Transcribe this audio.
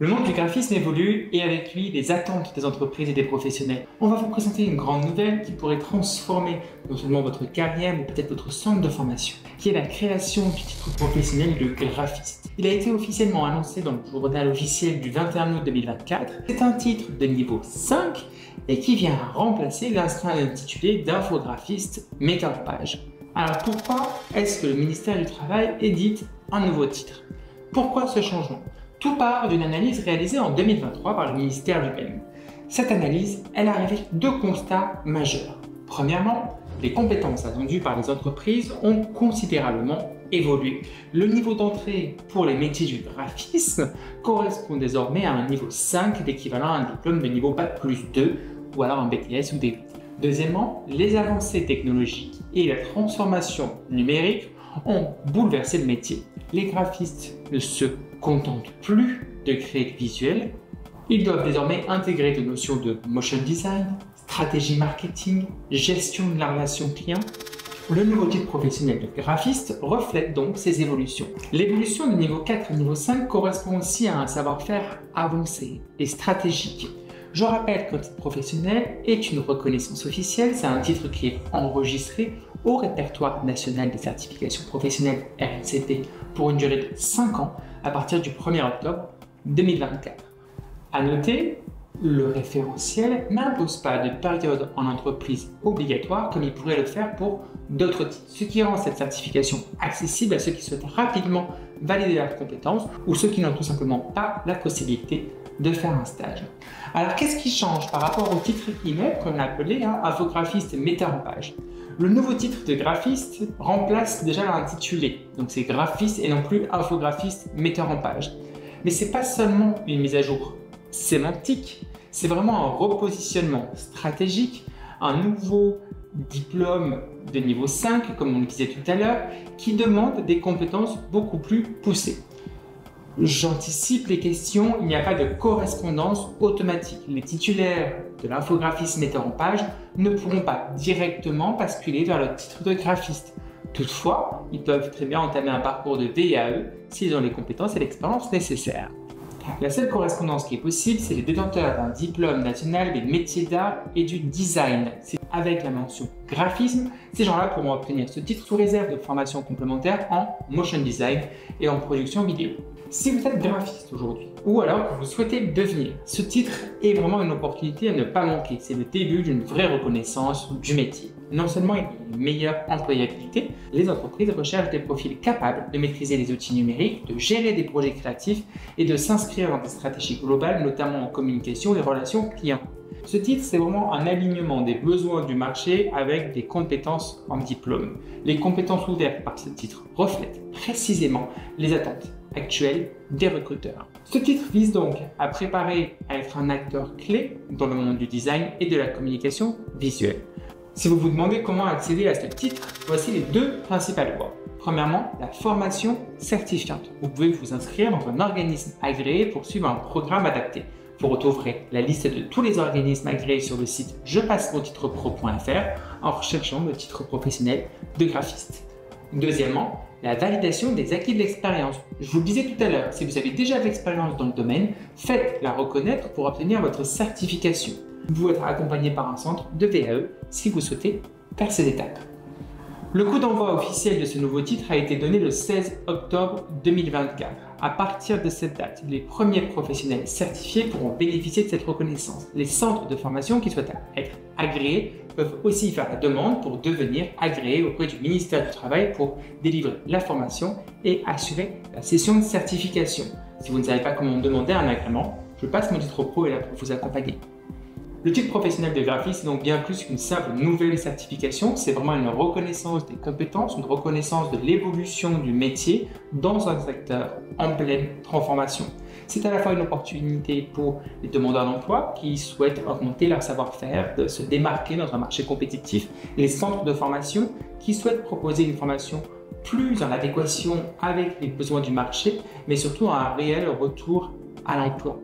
Le monde du graphisme évolue et avec lui les attentes des entreprises et des professionnels. On va vous présenter une grande nouvelle qui pourrait transformer non seulement votre carrière mais peut-être votre centre de formation, qui est la création du titre professionnel de graphiste. Il a été officiellement annoncé dans le journal officiel du 21 août 2024. C'est un titre de niveau 5 et qui vient remplacer l'instinct intitulé d'infographiste metteur en page. Alors pourquoi est-ce que le ministère du Travail édite un nouveau titre? Pourquoi ce changement? Tout part d'une analyse réalisée en 2023 par le ministère lui-même. Cette analyse, elle a révélé deux constats majeurs. Premièrement, les compétences attendues par les entreprises ont considérablement évolué. Le niveau d'entrée pour les métiers du graphisme correspond désormais à un niveau 5, l'équivalent à un diplôme de niveau Bac+2 ou alors un BTS ou DUT. Deuxièmement, les avancées technologiques et la transformation numérique ont bouleversé le métier. Les graphistes ne se contentent plus de créer des visuels, ils doivent désormais intégrer des notions de motion design, stratégie marketing, gestion de la relation client. Le nouveau titre professionnel de graphiste reflète donc ces évolutions. L'évolution du niveau 4 au niveau 5 correspond aussi à un savoir-faire avancé et stratégique. Je rappelle qu'un titre professionnel est une reconnaissance officielle, c'est un titre qui est enregistré au répertoire national des certifications professionnelles RNCP pour une durée de 5 ans à partir du 1er octobre 2024. À noter, le référentiel n'impose pas de période en entreprise obligatoire comme il pourrait le faire pour d'autres titres, ce qui rend cette certification accessible à ceux qui souhaitent rapidement valider leurs compétences ou ceux qui n'ont tout simplement pas la possibilité de faire un stage. Alors qu'est-ce qui change par rapport au titre inné qu'on a appelé infographiste metteur en page? Le nouveau titre de graphiste remplace déjà l'intitulé, donc c'est graphiste et non plus infographiste metteur en page. Mais c'est pas seulement une mise à jour sémantique, c'est vraiment un repositionnement stratégique, un nouveau diplôme de niveau 5, comme on le disait tout à l'heure, qui demande des compétences beaucoup plus poussées. J'anticipe les questions, il n'y a pas de correspondance automatique. Les titulaires de l'infographiste metteur en page ne pourront pas directement basculer vers le titre de graphiste. Toutefois, ils peuvent très bien entamer un parcours de VAE s'ils ont les compétences et l'expérience nécessaires. La seule correspondance qui est possible, c'est les détenteurs d'un diplôme national des métiers d'art et du design. Avec la mention graphisme, ces gens-là pourront obtenir ce titre sous réserve de formations complémentaires en motion design et en production vidéo. Si vous êtes graphiste aujourd'hui, ou alors que vous souhaitez le devenir, ce titre est vraiment une opportunité à ne pas manquer. C'est le début d'une vraie reconnaissance du métier. Non seulement il y a une meilleure employabilité, les entreprises recherchent des profils capables de maîtriser les outils numériques, de gérer des projets créatifs et de s'inscrire dans des stratégies globales, notamment en communication et relations clients. Ce titre, c'est vraiment un alignement des besoins du marché avec des compétences en diplôme. Les compétences ouvertes par ce titre reflètent précisément les attentes actuelles des recruteurs. Ce titre vise donc à préparer à être un acteur clé dans le monde du design et de la communication visuelle. Si vous vous demandez comment accéder à ce titre, voici les deux principales voies. Premièrement, la formation certifiante. Vous pouvez vous inscrire dans un organisme agréé pour suivre un programme adapté. Vous retrouverez la liste de tous les organismes agréés sur le site jepassemontitrepro.fr en recherchant le titre professionnel de graphiste. Deuxièmement, la validation des acquis de l'expérience. Je vous le disais tout à l'heure, si vous avez déjà de l'expérience dans le domaine, faites-la reconnaître pour obtenir votre certification. Vous pouvez être accompagné par un centre de VAE si vous souhaitez faire ces étapes. Le coup d'envoi officiel de ce nouveau titre a été donné le 16 octobre 2024. À partir de cette date, les premiers professionnels certifiés pourront bénéficier de cette reconnaissance. Les centres de formation qui souhaitent être agréés peuvent aussi faire la demande pour devenir agréés auprès du ministère du Travail pour délivrer la formation et assurer la session de certification. Si vous ne savez pas comment demander un agrément, Je passe mon titre pro est là pour vous accompagner. Le titre professionnel de graphiste est donc bien plus qu'une simple nouvelle certification, c'est vraiment une reconnaissance des compétences, une reconnaissance de l'évolution du métier dans un secteur en pleine transformation. C'est à la fois une opportunité pour les demandeurs d'emploi qui souhaitent augmenter leur savoir-faire, de se démarquer dans un marché compétitif, les centres de formation qui souhaitent proposer une formation plus en adéquation avec les besoins du marché, mais surtout un réel retour à l'emploi.